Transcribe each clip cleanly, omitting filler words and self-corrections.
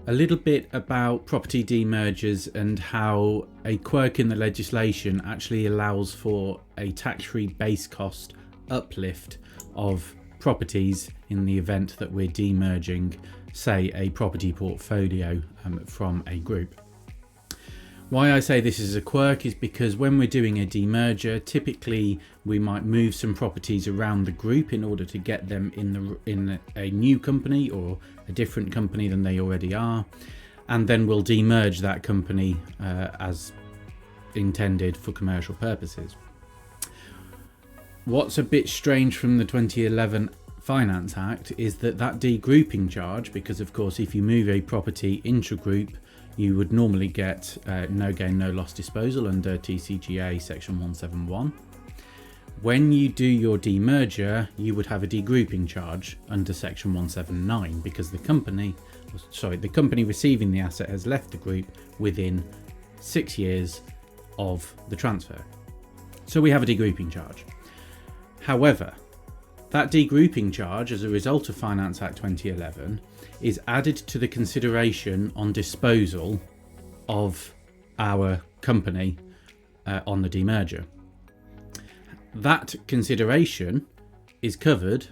a little bit about property demergers and how a quirk in the legislation actually allows for a tax-free base cost uplift of properties in the event that we're demerging, say, a property portfolio from a group. Why I say this is a quirk is because when we're doing a demerger, typically we might move some properties around the group in order to get them in a new company or a different company than they already are, and then we'll demerge that company as intended for commercial purposes. What's a bit strange from the 2011 Finance Act is that degrouping charge, because of course if you move a property intra-group, you would normally get no gain, no loss disposal under TCGA section 171. When you do your demerger, you would have a degrouping charge under section 179 because the company receiving the asset has left the group within 6 years of the transfer. So we have a degrouping charge. However, that degrouping charge, as a result of Finance Act 2011, is added to the consideration on disposal of our company on the demerger. That consideration is covered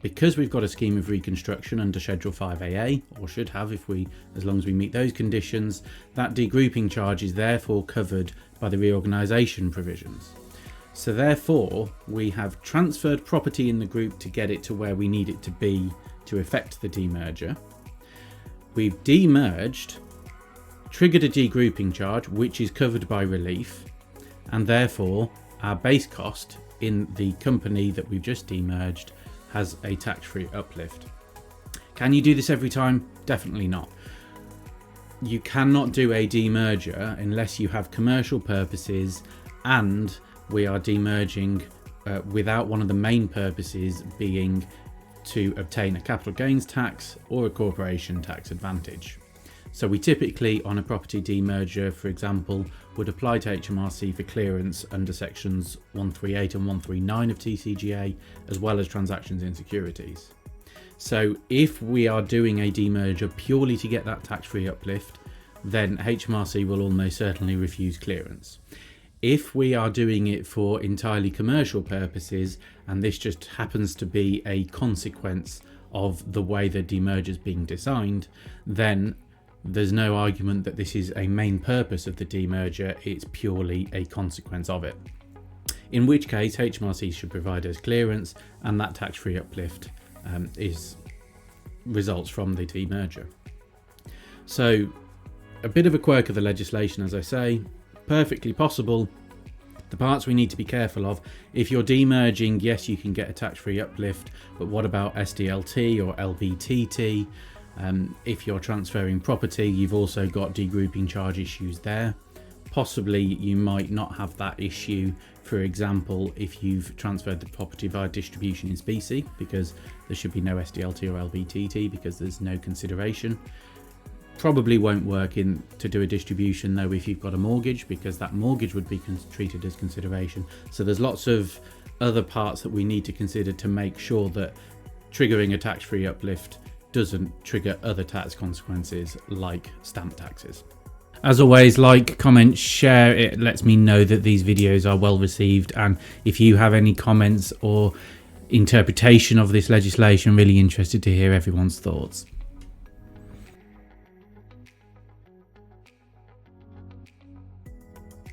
because we've got a scheme of reconstruction under Schedule 5AA, or should have as long as we meet those conditions. That degrouping charge is therefore covered by the reorganisation provisions. So therefore, we have transferred property in the group to get it to where we need it to be to effect the demerger. We've demerged, triggered a degrouping charge, which is covered by relief, and therefore our base cost in the company that we've just demerged has a tax-free uplift. Can you do this every time? Definitely not. You cannot do a demerger unless you have commercial purposes and we are demerging without one of the main purposes being to obtain a capital gains tax or a corporation tax advantage. So we typically, on a property demerger, for example, would apply to HMRC for clearance under sections 138 and 139 of TCGA, as well as transactions in securities. So if we are doing a demerger purely to get that tax-free uplift, then HMRC will almost certainly refuse clearance. If we are doing it for entirely commercial purposes, and this just happens to be a consequence of the way the demerger is being designed, then there's no argument that this is a main purpose of the demerger, it's purely a consequence of it. In which case, HMRC should provide us clearance, and that tax-free uplift results from the demerger. So, a bit of a quirk of the legislation, as I say. Perfectly possible. The parts we need to be careful of: if you're demerging, yes, you can get a tax-free uplift, but what about SDLT or LBTT? If you're transferring property, you've also got degrouping charge issues there. Possibly you might not have that issue, for example, if you've transferred the property via distribution in specie, because there should be no SDLT or LBTT because there's no consideration. Probably won't work to do a distribution though if you've got a mortgage, because that mortgage would be treated as consideration. So there's lots of other parts that we need to consider to make sure that triggering a tax-free uplift doesn't trigger other tax consequences like stamp taxes. As always, like, comment, share. It lets me know that these videos are well received, and if you have any comments or interpretation of this legislation, really interested to hear everyone's thoughts.